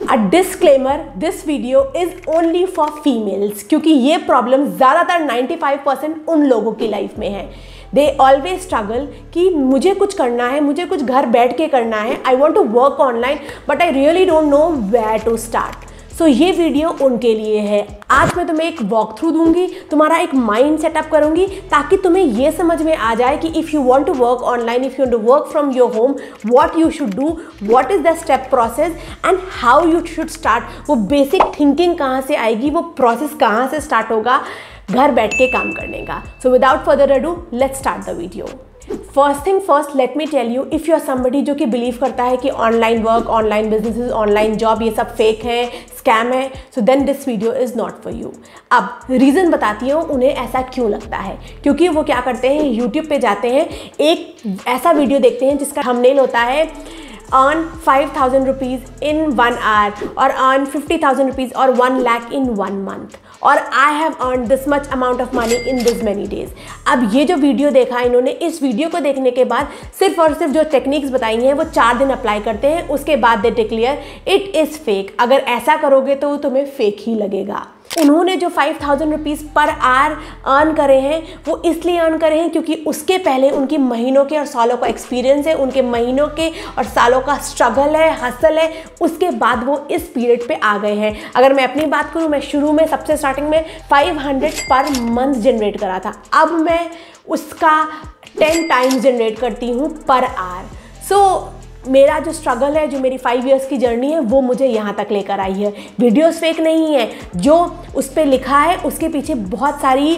A disclaimer, this video is only for females, क्योंकि ये problem ज़्यादातर 95% उन लोगों की लाइफ में है। दे ऑलवेज स्ट्रगल कि मुझे कुछ करना है, मुझे कुछ घर बैठ के करना है, I want to work online but I really don't know where to start. So ये वीडियो उनके लिए है। आज मैं तुम्हें एक वॉक थ्रू दूंगी, तुम्हारा एक माइंड सेटअप करूंगी ताकि तुम्हें ये समझ में आ जाए कि if you want to work online, if you want to work from your home, what you should do, what is the step process and how you should start. वो बेसिक थिंकिंग कहाँ से आएगी, वो प्रोसेस कहाँ से start होगा घर बैठ के काम करने का। So without further ado let's start the video. First thing first, let me tell you, if you are somebody जो कि बिलीव करता है कि online work, online businesses, online job ये सब फेक है, स्कैम है, so then this video is not for you. अब रीज़न बताती हूँ उन्हें ऐसा क्यों लगता है। क्योंकि वो क्या करते हैं, यूट्यूब पे जाते हैं, एक ऐसा वीडियो देखते हैं जिसका थंबनेल होता है earn 5,000 rupees in 1 hour or earn 50,000 rupees or 1 lakh in 1 month और I have earned this much amount of money in this many days। अब ये जो वीडियो देखा इन्होंने, इस वीडियो को देखने के बाद सिर्फ और सिर्फ जो टेक्निक्स बताई हैं वो 4 दिन अप्लाई करते हैं, उसके बाद they declare it is fake. अगर ऐसा करोगे तो तुम्हें फेक ही लगेगा। उन्होंने जो 5,000 रुपीज़ पर आवर अर्न करे हैं वो इसलिए अर्न करे हैं क्योंकि उसके पहले उनकी महीनों के और सालों का एक्सपीरियंस है, उनके महीनों के और सालों का स्ट्रगल है, हसल है, उसके बाद वो इस पीरियड पे आ गए हैं। अगर मैं अपनी बात करूँ, मैं शुरू में सबसे स्टार्टिंग में 500 पर मंथ जनरेट करा था, अब मैं उसका 10 टाइम्स जनरेट करती हूँ पर आवर। सो मेरा जो स्ट्रगल है, जो मेरी 5 इयर्स की जर्नी है, वो मुझे यहाँ तक लेकर आई है। वीडियोस फेक नहीं है, जो उस पर लिखा है उसके पीछे बहुत सारी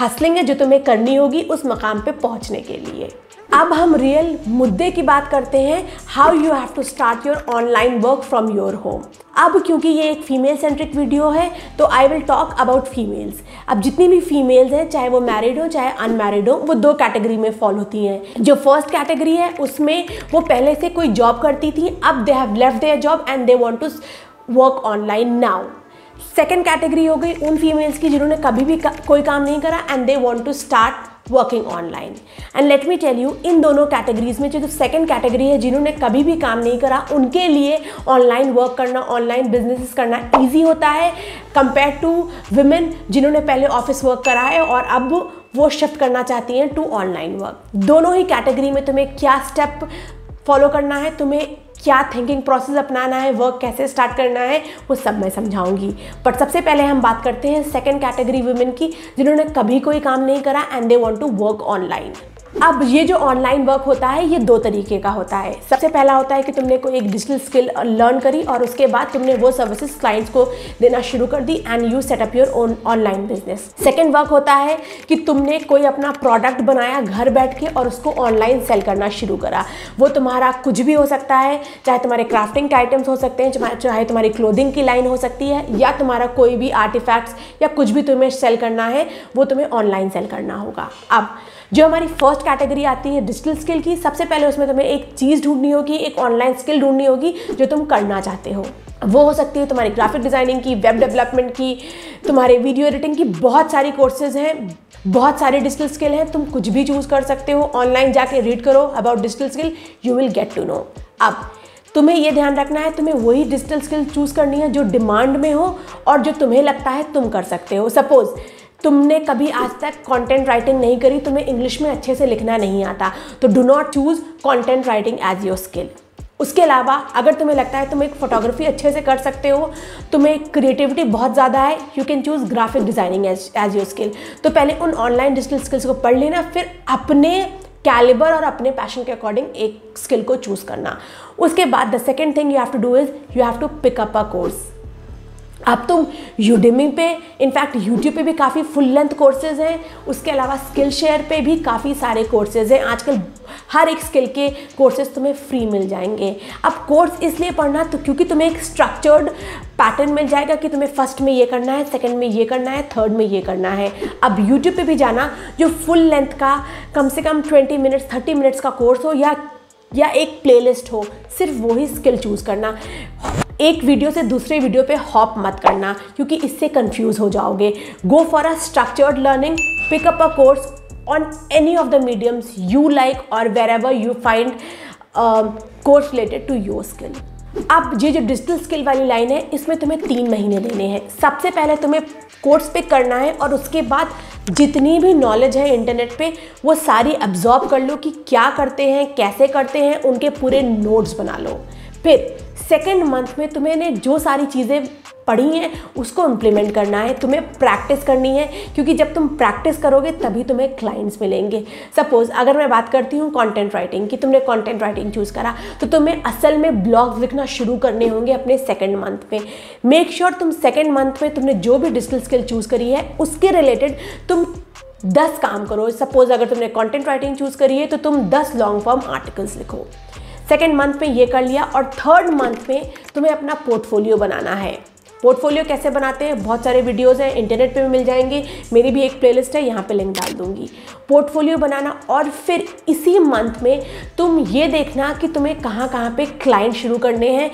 हसलिंग है जो तुम्हें करनी होगी उस मकाम पे पहुँचने के लिए। अब हम रियल मुद्दे की बात करते हैं, how you have to start your online work from your home. अब क्योंकि ये एक फीमेल सेंट्रिक वीडियो है तो I will talk about females. अब जितनी भी फीमेल्स हैं, चाहे वो मैरिड हो चाहे अनमैरिड हो, वो 2 कैटेगरी में फॉल होती हैं। जो फर्स्ट कैटेगरी है उसमें वो पहले से कोई जॉब करती थी, अब they have left their job and they want to work online now. Second category हो गई उन फीमेल्स की जिन्होंने कभी भी कोई काम नहीं करा and they want to start working online. And let me tell you, इन दोनों कैटेगरीज में जो सेकंड कैटेगरी है जिन्होंने कभी भी काम नहीं करा, उनके लिए ऑनलाइन वर्क करना, ऑनलाइन बिजनेसेस करना ईजी होता है कंपेयर टू विमेन जिन्होंने पहले ऑफिस वर्क करा है और अब वो शिफ्ट करना चाहती हैं टू ऑनलाइन वर्क। दोनों ही कैटेगरी में तुम्हें क्या स्टेप फॉलो करना है, तुम्हें क्या थिंकिंग प्रोसेस अपनाना है, वर्क कैसे स्टार्ट करना है, वो सब मैं समझाऊंगी। बट सबसे पहले हम बात करते हैं सेकंड कैटेगरी वुमेन की जिन्होंने कभी कोई काम नहीं करा and they want to work online. अब ये जो ऑनलाइन वर्क होता है ये 2 तरीके का होता है। सबसे पहला होता है कि तुमने कोई एक डिजिटल स्किल लर्न करी और उसके बाद तुमने वो सर्विसेज क्लाइंट्स को देना शुरू कर दी and you set up your own online business. Second work होता है कि तुमने कोई अपना प्रोडक्ट बनाया घर बैठ के और उसको ऑनलाइन सेल करना शुरू करा। वो तुम्हारा कुछ भी हो सकता है, चाहे तुम्हारे क्राफ्टिंग आइटम्स हो सकते हैं, चाहे तुम्हारी क्लोथिंग की लाइन हो सकती है, या तुम्हारा कोई भी आर्टिफैक्ट्स या कुछ भी तुम्हें सेल करना है वो तुम्हें ऑनलाइन सेल करना होगा। अब जो हमारी फर्स्ट कैटेगरी आती है डिजिटल स्किल की, सबसे पहले उसमें तुम्हें एक चीज़ ढूंढनी होगी, एक ऑनलाइन स्किल ढूंढनी होगी जो तुम करना चाहते हो। वो हो सकती है तुम्हारी ग्राफिक डिज़ाइनिंग की, वेब डेवलपमेंट की, तुम्हारे वीडियो एडिटिंग की, बहुत सारी कोर्सेज हैं, बहुत सारे डिजिटल स्किल हैं, तुम कुछ भी चूज़ कर सकते हो। ऑनलाइन जाके रीड करो about digital skill, you will get to know. अब तुम्हें ये ध्यान रखना है, तुम्हें वही डिजिटल स्किल चूज़ करनी है जो डिमांड में हो और जो तुम्हें लगता है तुम कर सकते हो। सपोज़ तुमने कभी आज तक कंटेंट राइटिंग नहीं करी, तुम्हें इंग्लिश में अच्छे से लिखना नहीं आता, तो do not choose content writing as your skill. उसके अलावा अगर तुम्हें लगता है तुम एक फोटोग्राफी अच्छे से कर सकते हो, तुम्हें क्रिएटिविटी बहुत ज़्यादा है, you can choose graphic designing as your skill. तो पहले उन ऑनलाइन डिजिटल स्किल्स को पढ़ लेना, फिर अपने कैलिबर और अपने पैशन के अकॉर्डिंग एक स्किल को चूज़ करना। उसके बाद the second thing you have to do is you have to pick up a course. अब तुम यूडेमी पे, इनफैक्ट यूट्यूब पे भी काफ़ी फुल लेंथ कोर्सेज हैं, उसके अलावा स्किल शेयर पे भी काफ़ी सारे कोर्सेज हैं। आजकल हर एक स्किल के कोर्सेज तुम्हें फ्री मिल जाएंगे। अब कोर्स इसलिए पढ़ना तो क्योंकि तुम्हें एक स्ट्रक्चर्ड पैटर्न मिल जाएगा कि तुम्हें फर्स्ट में ये करना है, सेकंड में ये करना है, थर्ड में ये करना है। अब यूट्यूब पे भी जाना जो फुल लेंथ का कम से कम 20 मिनट्स 30 मिनट्स का कोर्स हो या एक प्लेलिस्ट हो, सिर्फ वही स्किल चूज़ करना। एक वीडियो से दूसरे वीडियो पे हॉप मत करना क्योंकि इससे कंफ्यूज हो जाओगे। Go for a structured learning, pick up a course on any of the mediums you like और wherever you find course related to your skill. अब ये जो डिजिटल स्किल वाली लाइन है, इसमें तुम्हें 3 महीने देने हैं। सबसे पहले तुम्हें कोर्स पिक करना है और उसके बाद जितनी भी नॉलेज है इंटरनेट पे वो सारी अब्जॉर्ब कर लो कि क्या करते हैं, कैसे करते हैं, उनके पूरे नोट्स बना लो। फिर सेकेंड मंथ में तुम्हें जो सारी चीज़ें पढ़ी हैं उसको इम्प्लीमेंट करना है, तुम्हें प्रैक्टिस करनी है, क्योंकि जब तुम प्रैक्टिस करोगे तभी तुम्हें क्लाइंट्स मिलेंगे। सपोज अगर मैं बात करती हूँ कंटेंट राइटिंग की, तुमने कंटेंट राइटिंग चूज़ करा तो तुम्हें असल में ब्लॉग्स लिखना शुरू करने होंगे अपने सेकंड मंथ में। मेक श्योर तुम सेकंड मंथ में तुमने जो भी डिजिटल स्किल चूज़ करी है उसके रिलेटेड तुम 10 काम करो। सपोज अगर तुमने कंटेंट राइटिंग चूज़ करी है तो तुम 10 लॉन्ग फॉर्म आर्टिकल्स लिखो। सेकेंड मंथ में ये कर लिया और थर्ड मंथ में तुम्हें अपना पोर्टफोलियो बनाना है। पोर्टफोलियो कैसे बनाते हैं, बहुत सारे वीडियोस हैं, इंटरनेट पे भी मिल जाएंगे, मेरी भी एक प्लेलिस्ट है, यहाँ पे लिंक डाल दूंगी। पोर्टफोलियो बनाना और फिर इसी मंथ में तुम ये देखना कि तुम्हें कहाँ पे क्लाइंट शुरू करने हैं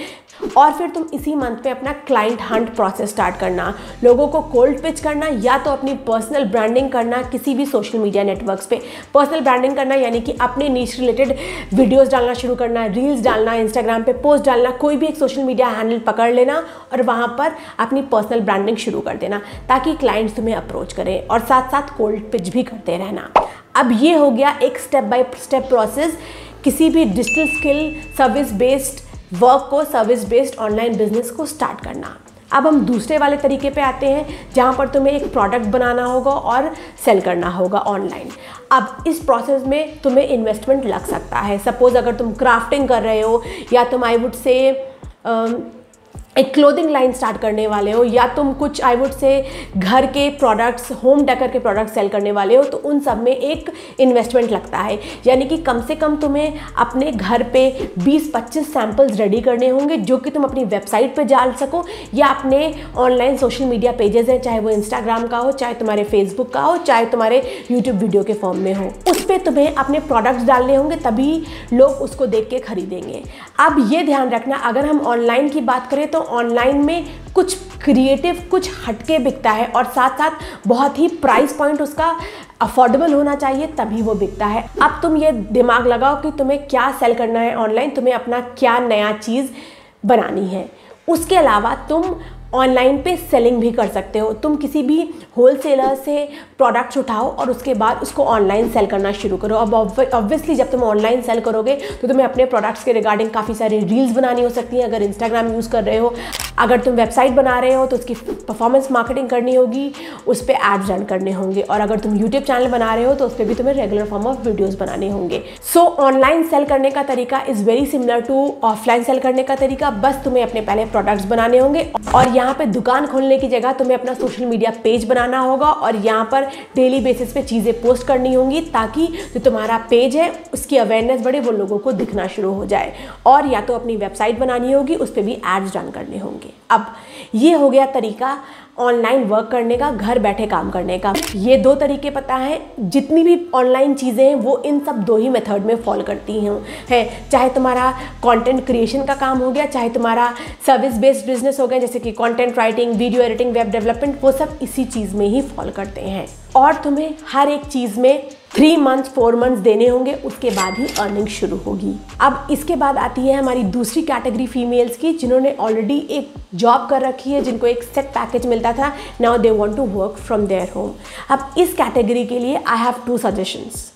और फिर तुम इसी मंथ में अपना क्लाइंट हंट प्रोसेस स्टार्ट करना, लोगों को कोल्ड पिच करना या तो अपनी पर्सनल ब्रांडिंग करना किसी भी सोशल मीडिया नेटवर्क्स पे। पर्सनल ब्रांडिंग करना यानी कि अपने नीश रिलेटेड वीडियोस डालना शुरू करना, रील्स डालना, इंस्टाग्राम पे पोस्ट डालना, कोई भी एक सोशल मीडिया हैंडल पकड़ लेना और वहाँ पर अपनी पर्सनल ब्रांडिंग शुरू कर देना ताकि क्लाइंट्स तुम्हें अप्रोच करें और साथ साथ कोल्ड पिच भी करते रहना। अब ये हो गया एक स्टेप बाय स्टेप प्रोसेस किसी भी digital skill service based work को, सर्विस बेस्ड ऑनलाइन बिजनेस को स्टार्ट करना। अब हम दूसरे वाले तरीके पे आते हैं जहाँ पर तुम्हें एक प्रोडक्ट बनाना होगा और सेल करना होगा ऑनलाइन। अब इस प्रोसेस में तुम्हें इन्वेस्टमेंट लग सकता है। सपोज अगर तुम क्राफ्टिंग कर रहे हो या तुम आई वुड से एक क्लोथिंग लाइन स्टार्ट करने वाले हो या तुम कुछ आई वुड से घर के प्रोडक्ट्स, होम डेकर के प्रोडक्ट्स सेल करने वाले हो, तो उन सब में एक इन्वेस्टमेंट लगता है। यानी कि कम से कम तुम्हें अपने घर पे 20-25 सैम्पल्स रेडी करने होंगे जो कि तुम अपनी वेबसाइट पे डाल सको या अपने ऑनलाइन सोशल मीडिया पेजेस हैं, चाहे वो इंस्टाग्राम का हो, चाहे तुम्हारे फेसबुक का हो, चाहे तुम्हारे यूट्यूब वीडियो के फॉर्म में हो। उस पर तुम्हें अपने प्रोडक्ट्स डालने होंगे तभी लोग उसको देख के खरीदेंगे। अब ये ध्यान रखना, अगर हम ऑनलाइन की बात करें तो ऑनलाइन में कुछ क्रिएटिव, कुछ हटके बिकता है और साथ साथ बहुत ही प्राइस पॉइंट उसका अफोर्डेबल होना चाहिए तभी वो बिकता है। अब तुम ये दिमाग लगाओ कि तुम्हें क्या सेल करना है ऑनलाइन, तुम्हें अपना क्या नया चीज़ बनानी है। उसके अलावा तुम ऑनलाइन पे सेलिंग भी कर सकते हो। तुम किसी भी होलसेलर से प्रोडक्ट्स उठाओ और उसके बाद उसको ऑनलाइन सेल करना शुरू करो। अब ऑब्वियसली जब तुम ऑनलाइन सेल करोगे तो तुम्हें अपने प्रोडक्ट्स के रिगार्डिंग काफ़ी सारी रील्स बनानी हो सकती हैं अगर इंस्टाग्राम यूज़ कर रहे हो। अगर तुम वेबसाइट बना रहे हो तो उसकी परफॉर्मेंस मार्केटिंग करनी होगी, उस पर एड्स रन करने होंगे और अगर तुम यूट्यूब चैनल बना रहे हो तो उस पर भी तुम्हें रेगुलर फॉर्म ऑफ वीडियोज़ बनाने होंगे। सो ऑनलाइन सेल करने का तरीका is very similar to offline sell करने का तरीका, बस तुम्हें अपने पहले प्रोडक्ट्स बनाने होंगे और यहाँ पे दुकान खोलने की जगह तुम्हें अपना सोशल मीडिया पेज बनाना होगा और यहाँ पर डेली बेसिस पे चीज़ें पोस्ट करनी होंगी ताकि जो तुम्हारा पेज है उसकी अवेयरनेस बढ़े, वो लोगों को दिखना शुरू हो जाए। और या तो अपनी वेबसाइट बनानी होगी, उस पर भी एड्स रन करने होंगे। अब ये हो गया तरीका ऑनलाइन वर्क करने का, घर बैठे काम करने का। ये 2 तरीके पता है, जितनी भी ऑनलाइन चीज़ें हैं वो इन सब 2 ही मेथड में फॉलो करती हैं। चाहे तुम्हारा कंटेंट क्रिएशन का काम हो गया, चाहे तुम्हारा सर्विस बेस्ड बिजनेस हो गया जैसे कि content writing, video editing, web development, वो सब इसी चीज़ में ही फॉलो करते हैं। और तुम्हें हर एक चीज़ में 3 मंथ्स 4 मंथ्स देने होंगे, उसके बाद ही अर्निंग शुरू होगी। अब इसके बाद आती है हमारी दूसरी कैटेगरी फीमेल्स की जिन्होंने ऑलरेडी एक जॉब कर रखी है, जिनको एक सेट पैकेज मिलता था, now they want to work from their home. अब इस कैटेगरी के लिए आई हैव 2 सजेशंस।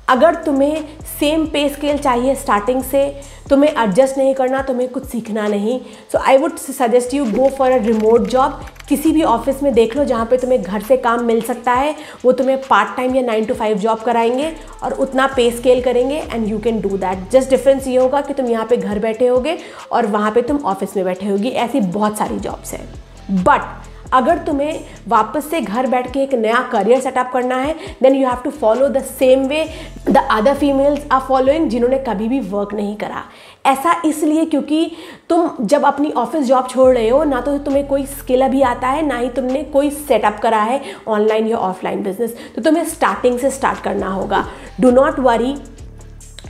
अगर तुम्हें सेम पे स्केल चाहिए स्टार्टिंग से, तुम्हें एडजस्ट नहीं करना, तुम्हें कुछ सीखना नहीं, so I would suggest you go for a remote job. किसी भी ऑफिस में देख लो जहाँ पे तुम्हें घर से काम मिल सकता है, वो तुम्हें पार्ट टाइम या 9 to 5 जॉब कराएंगे और उतना पे स्केल करेंगे and you can do that. Just difference ये होगा कि तुम यहाँ पे घर बैठे होगे और वहाँ पे तुम ऑफिस में बैठे होगी। ऐसी बहुत सारी जॉब्स हैं। बट अगर तुम्हें वापस से घर बैठ के एक नया करियर सेटअप करना है, then you have to follow the same way the other females are following जिन्होंने कभी भी वर्क नहीं करा। ऐसा इसलिए क्योंकि तुम जब अपनी ऑफिस जॉब छोड़ रहे हो, ना तो तुम्हें कोई स्किल अभी आता है, ना ही तुमने कोई सेटअप करा है ऑनलाइन या ऑफलाइन बिजनेस, तो तुम्हें स्टार्टिंग से स्टार्ट करना होगा। डू नॉट वरी,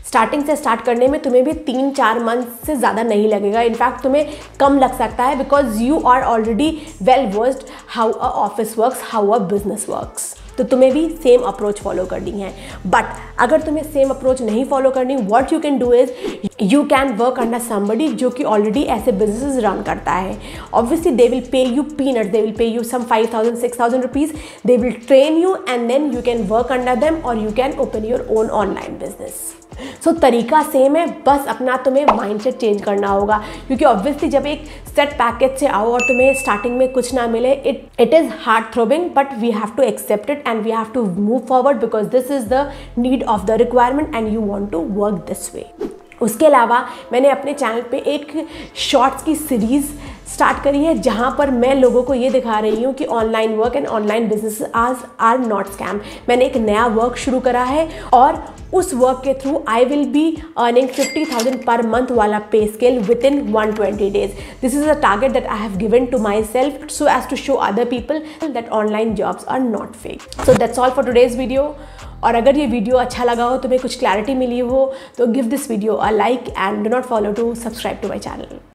स्टार्टिंग से स्टार्ट करने में तुम्हें भी 3-4 मंथ से ज़्यादा नहीं लगेगा। इनफैक्ट तुम्हें कम लग सकता है because you are already well versed how a office works, how a business works. तो तुम्हें भी सेम अप्रोच फॉलो करनी है। बट अगर तुम्हें सेम अप्रोच नहीं फॉलो करनी, what you can do is you can work under somebody जो कि ऑलरेडी ऐसे बिजनेसेस रन करता है। Obviously they will pay you peanuts, they will pay you some 5,000 6,000 rupees, they will train you and then you can work under them और you can open your own online business. So तरीका same है, बस अपना तुम्हें mindset change करना होगा, क्योंकि obviously जब एक सेट पैकेज से आओ और तुम्हें स्टार्टिंग में कुछ ना मिले, it is heart throbbing, but we have to accept it and we have to move forward because this is the need of the requirement and you want to work this way. उसके अलावा मैंने अपने channel पे एक shorts की series start करी है जहाँ पर मैं लोगों को ये दिखा रही हूँ कि online work and online business are not scam. मैंने एक नया वर्क शुरू करा है और उस वर्क के through I will be earning 50,000 per month वाला pay scale within 120 days. This is a target that I have given to myself so as to show other people that online jobs are not fake. So that's all for today's video. और अगर ये video अच्छा लगा हो, तुम्हें कुछ clarity मिली हो, तो give this video a like and do not follow to subscribe to my channel.